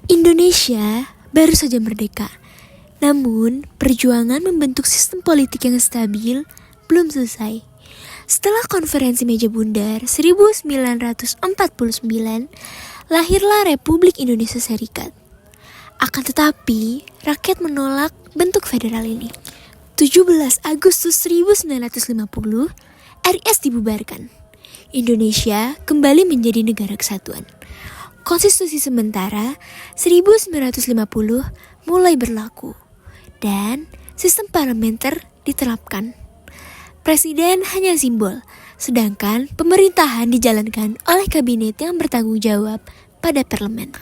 Indonesia baru saja merdeka. Namun, perjuangan membentuk sistem politik yang stabil belum selesai. Setelah konferensi meja bundar 1949, lahirlah Republik Indonesia Serikat. Akan tetapi, rakyat menolak bentuk federal ini. 17 Agustus 1950, RIS dibubarkan. Indonesia kembali menjadi negara kesatuan. Konstitusi sementara 1950 mulai berlaku dan sistem parlementer diterapkan. Presiden hanya simbol, sedangkan pemerintahan dijalankan oleh kabinet yang bertanggung jawab pada parlemen.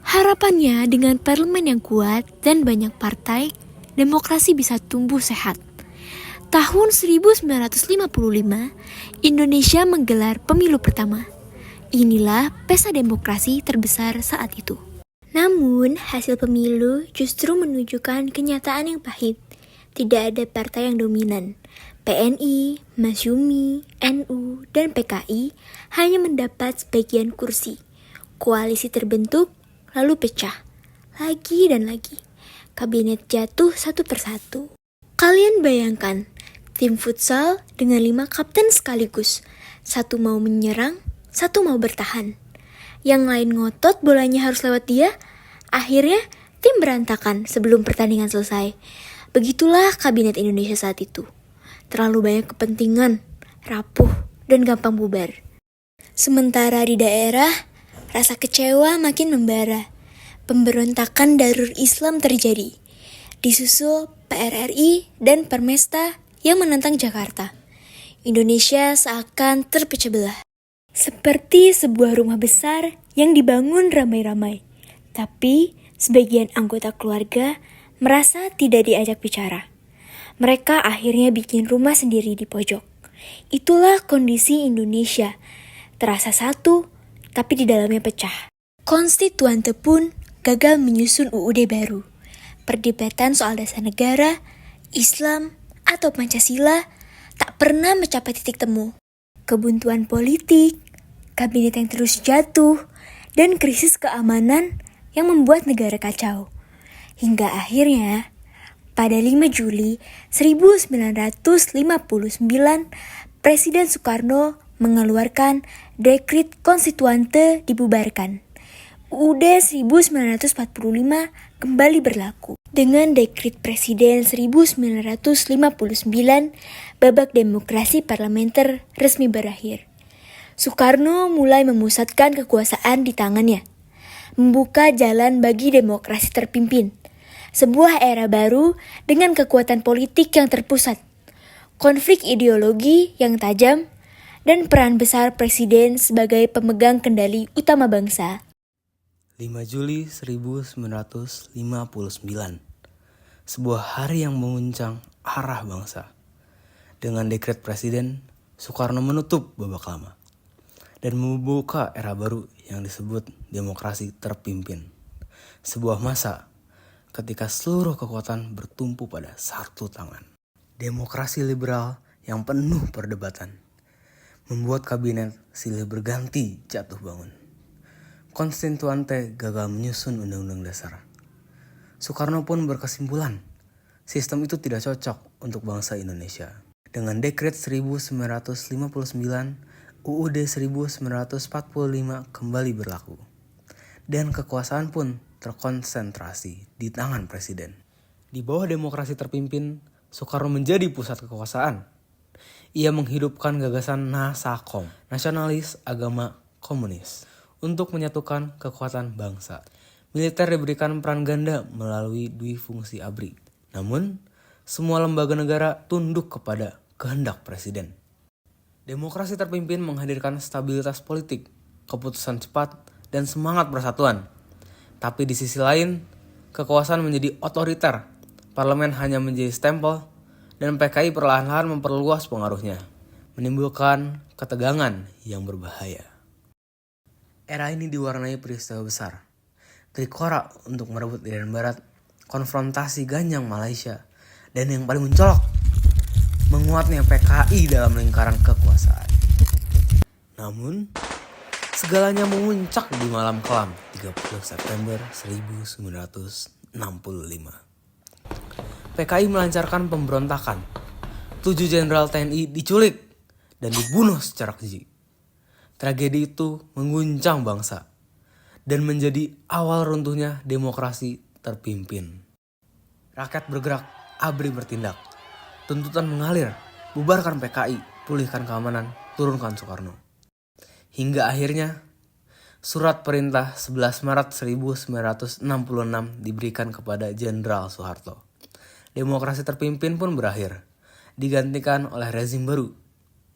Harapannya dengan parlemen yang kuat dan banyak partai, demokrasi bisa tumbuh sehat. Tahun 1955, Indonesia menggelar pemilu pertama. Inilah pesta demokrasi terbesar saat itu. Namun, hasil pemilu justru menunjukkan kenyataan yang pahit. Tidak ada partai yang dominan. PNI, Masyumi, NU, dan PKI hanya mendapat sebagian kursi. Koalisi terbentuk, lalu pecah. Lagi dan lagi. Kabinet jatuh satu persatu. Kalian bayangkan, tim futsal dengan 5 kapten sekaligus. Satu mau menyerang, satu mau bertahan. Yang lain ngotot bolanya harus lewat dia. Akhirnya tim berantakan sebelum pertandingan selesai. Begitulah kabinet Indonesia saat itu. Terlalu banyak kepentingan, rapuh, dan gampang bubar. Sementara di daerah, rasa kecewa makin membara. Pemberontakan Darul Islam terjadi. Disusul PRRI dan Permesta yang menentang Jakarta. Indonesia seakan terpecah belah. Seperti sebuah rumah besar yang dibangun ramai-ramai. Tapi sebagian anggota keluarga merasa tidak diajak bicara. Mereka akhirnya bikin rumah sendiri di pojok. Itulah kondisi Indonesia. Terasa satu, tapi di dalamnya pecah. Konstituante pun gagal menyusun UUD baru. Perdebatan soal dasar negara, Islam, atau Pancasila tak pernah mencapai titik temu. Kebuntuan politik, kabinet yang terus jatuh, dan krisis keamanan yang membuat negara kacau. Hingga akhirnya, pada 5 Juli 1959, Presiden Soekarno mengeluarkan Dekrit Konstituante dibubarkan. UUD 1945 kembali berlaku. Dengan Dekrit Presiden 1959, babak demokrasi parlementer resmi berakhir. Soekarno mulai memusatkan kekuasaan di tangannya, membuka jalan bagi demokrasi terpimpin. Sebuah era baru dengan kekuatan politik yang terpusat, konflik ideologi yang tajam, dan peran besar presiden sebagai pemegang kendali utama bangsa. 5 Juli 1959, sebuah hari yang menguncang arah bangsa. Dengan dekret presiden, Soekarno menutup babak lama dan membuka era baru yang disebut demokrasi terpimpin. Sebuah masa ketika seluruh kekuatan bertumpu pada satu tangan. Demokrasi liberal yang penuh perdebatan membuat kabinet silih berganti jatuh bangun. Konstituante gagal menyusun undang-undang dasar. Soekarno pun berkesimpulan, sistem itu tidak cocok untuk bangsa Indonesia. Dengan Dekret 1959, UUD 1945 kembali berlaku. Dan kekuasaan pun terkonsentrasi di tangan presiden. Di bawah demokrasi terpimpin, Soekarno menjadi pusat kekuasaan. Ia menghidupkan gagasan Nasakom, nasionalis agama komunis, untuk menyatukan kekuatan bangsa. Militer diberikan peran ganda melalui Dwifungsi ABRI. Namun, semua lembaga negara tunduk kepada kehendak presiden. Demokrasi terpimpin menghadirkan stabilitas politik, keputusan cepat, dan semangat persatuan. Tapi di sisi lain, kekuasaan menjadi otoriter. Parlemen hanya menjadi stempel, dan PKI perlahan-lahan memperluas pengaruhnya, menimbulkan ketegangan yang berbahaya. Era ini diwarnai peristiwa besar. Trikora untuk merebut Irian Barat, konfrontasi Ganyang Malaysia, dan yang paling mencolok, menguatnya PKI dalam lingkaran kekuasaan. Namun, Segalanya memuncak di malam kelam 30 September 1965. PKI melancarkan pemberontakan. 7 jenderal TNI diculik dan dibunuh secara keji. Tragedi itu mengguncang bangsa dan menjadi awal runtuhnya demokrasi terpimpin. Rakyat bergerak, ABRI bertindak. Tuntutan mengalir, bubarkan PKI, pulihkan keamanan, turunkan Soekarno. Hingga akhirnya surat perintah 11 Maret 1966 diberikan kepada Jenderal Soeharto. Demokrasi terpimpin pun berakhir, digantikan oleh rezim baru,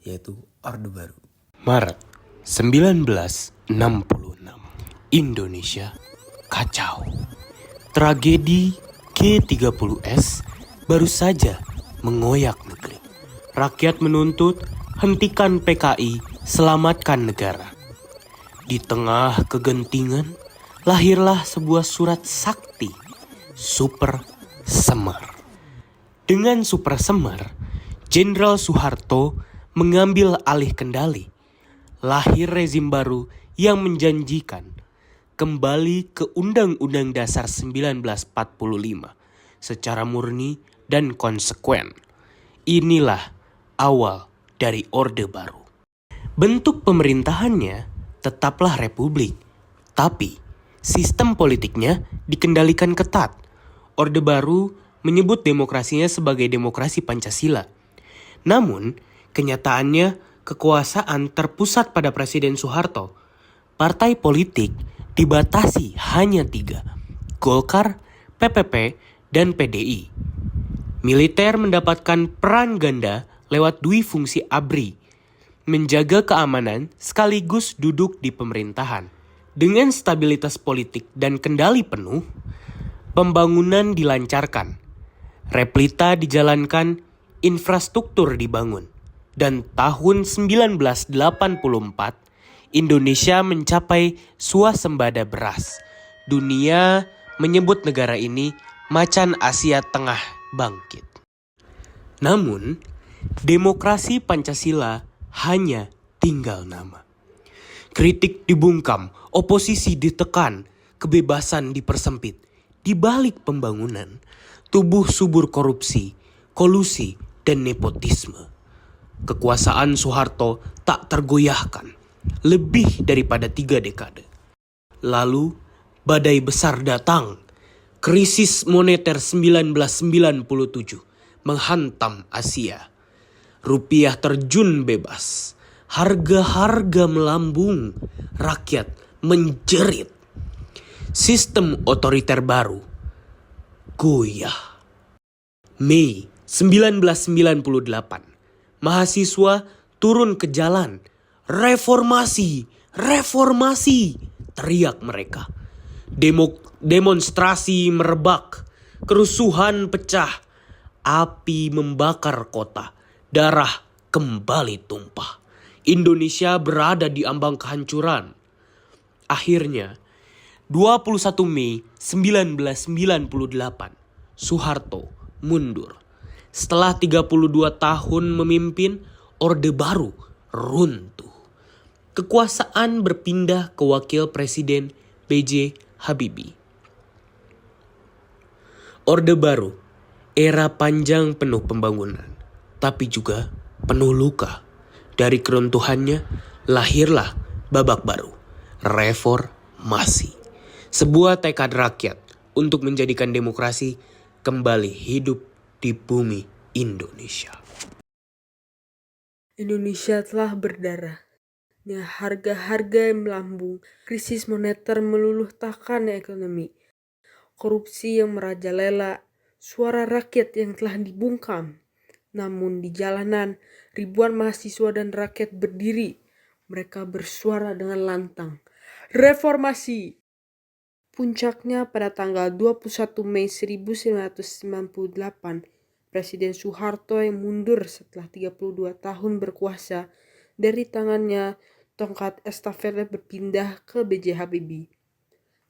yaitu Orde Baru. Maret 1966, Indonesia kacau. Tragedi G30S baru saja mengoyak negeri. Rakyat menuntut hentikan PKI, selamatkan negara. Di tengah kegentingan, lahirlah sebuah surat sakti, Super Semar. Dengan Super Semar, Jenderal Soeharto mengambil alih kendali. Lahir rezim baru yang menjanjikan kembali ke Undang-Undang Dasar 1945 secara murni dan konsekuen. Inilah awal dari Orde Baru. Bentuk pemerintahannya tetaplah republik, tapi sistem politiknya dikendalikan ketat. Orde Baru menyebut demokrasinya sebagai demokrasi Pancasila. Namun, kenyataannya kekuasaan terpusat pada Presiden Soeharto. Partai politik dibatasi hanya 3, Golkar, PPP, dan PDI. Militer mendapatkan peran ganda lewat duifungsi ABRI, menjaga keamanan sekaligus duduk di pemerintahan. Dengan stabilitas politik dan kendali penuh, pembangunan dilancarkan. Replita dijalankan, infrastruktur dibangun. Dan tahun 1984, Indonesia mencapai swasembada beras. Dunia menyebut negara ini macan Asia Tengah bangkit. Namun, demokrasi Pancasila hanya tinggal nama. Kritik dibungkam, oposisi ditekan, kebebasan dipersempit. Di balik pembangunan, tubuh subur korupsi, kolusi, dan nepotisme. Kekuasaan Soeharto tak tergoyahkan lebih daripada 3 dekade. Lalu, badai besar datang. Krisis moneter 1997 menghantam Asia. Rupiah terjun bebas. Harga-harga melambung. Rakyat menjerit. Sistem otoriter baru goyah. Mei 1998. Mahasiswa turun ke jalan. Reformasi, reformasi, teriak mereka. Demonstrasi merebak, kerusuhan pecah, api membakar kota, darah kembali tumpah. Indonesia berada di ambang kehancuran. Akhirnya, 21 Mei 1998, Soeharto mundur. Setelah 32 tahun memimpin, Orde Baru runtuh. Kekuasaan berpindah ke Wakil Presiden B.J. Habibie. Orde Baru, era panjang penuh pembangunan, tapi juga penuh luka. Dari keruntuhannya, lahirlah babak baru, reformasi. Sebuah tekad rakyat untuk menjadikan demokrasi kembali hidup di bumi Indonesia. Indonesia telah berdarah. Dengan harga-harga yang melambung, krisis moneter meluluhtahkan ekonomi, korupsi yang merajalela, suara rakyat yang telah dibungkam. Namun di jalanan, ribuan mahasiswa dan rakyat berdiri. Mereka bersuara dengan lantang. Reformasi! Puncaknya pada tanggal 21 Mei 1998, Presiden Soeharto yang mundur setelah 32 tahun berkuasa, dari tangannya tongkat estafet berpindah ke B.J. Habibie.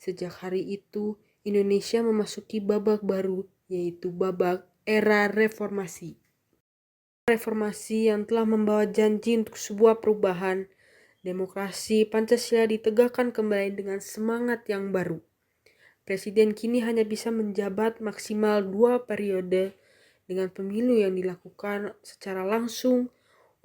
Sejak hari itu, Indonesia memasuki babak baru, yaitu babak era reformasi. Reformasi yang telah membawa janji untuk sebuah perubahan Demokrasi Pancasila ditegakkan kembali dengan semangat yang baru. Presiden kini hanya bisa menjabat maksimal 2 periode dengan pemilu yang dilakukan secara langsung,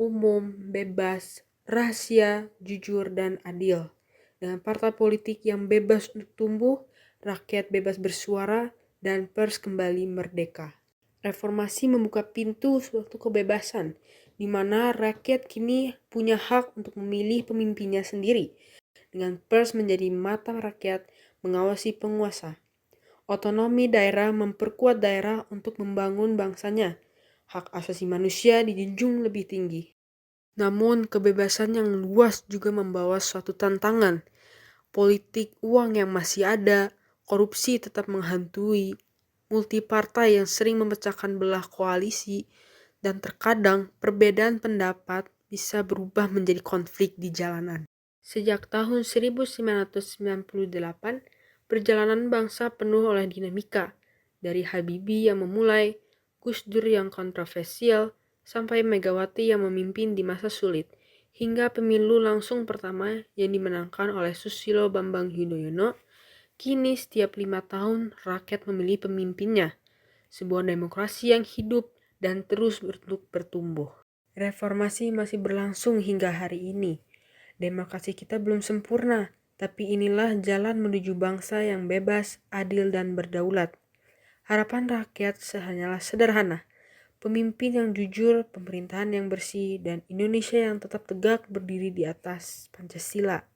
umum, bebas, rahasia, jujur, dan adil. Dengan partai politik yang bebas untuk tumbuh, rakyat bebas bersuara, dan pers kembali merdeka. Reformasi membuka pintu suatu kebebasan, di mana rakyat kini punya hak untuk memilih pemimpinnya sendiri, dengan pers menjadi mata rakyat mengawasi penguasa. Otonomi daerah memperkuat daerah untuk membangun bangsanya. Hak asasi manusia dijunjung lebih tinggi. Namun, kebebasan yang luas juga membawa suatu tantangan. Politik uang yang masih ada, korupsi tetap menghantui, multipartai yang sering memecahkan belah koalisi, dan terkadang perbedaan pendapat bisa berubah menjadi konflik di jalanan. Sejak tahun 1998, perjalanan bangsa penuh oleh dinamika, dari Habibie yang memulai, Gus Dur yang kontroversial, sampai Megawati yang memimpin di masa sulit, hingga pemilu langsung pertama yang dimenangkan oleh Susilo Bambang Yudhoyono. Kini setiap 5 tahun rakyat memilih pemimpinnya, sebuah demokrasi yang hidup dan terus bertumbuh. Reformasi masih berlangsung hingga hari ini. Demokrasi kita belum sempurna, tapi inilah jalan menuju bangsa yang bebas, adil, dan berdaulat. Harapan rakyat hanyalah sederhana, pemimpin yang jujur, pemerintahan yang bersih, dan Indonesia yang tetap tegak berdiri di atas Pancasila.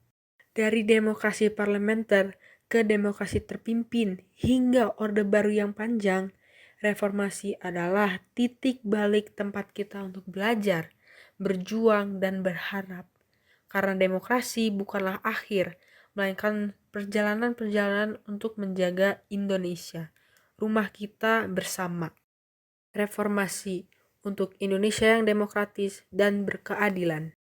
Dari demokrasi parlementer ke demokrasi terpimpin hingga Orde Baru yang panjang, reformasi adalah titik balik tempat kita untuk belajar, berjuang, dan berharap. Karena demokrasi bukanlah akhir, melainkan perjalanan-perjalanan untuk menjaga Indonesia, rumah kita bersama. Reformasi untuk Indonesia yang demokratis dan berkeadilan.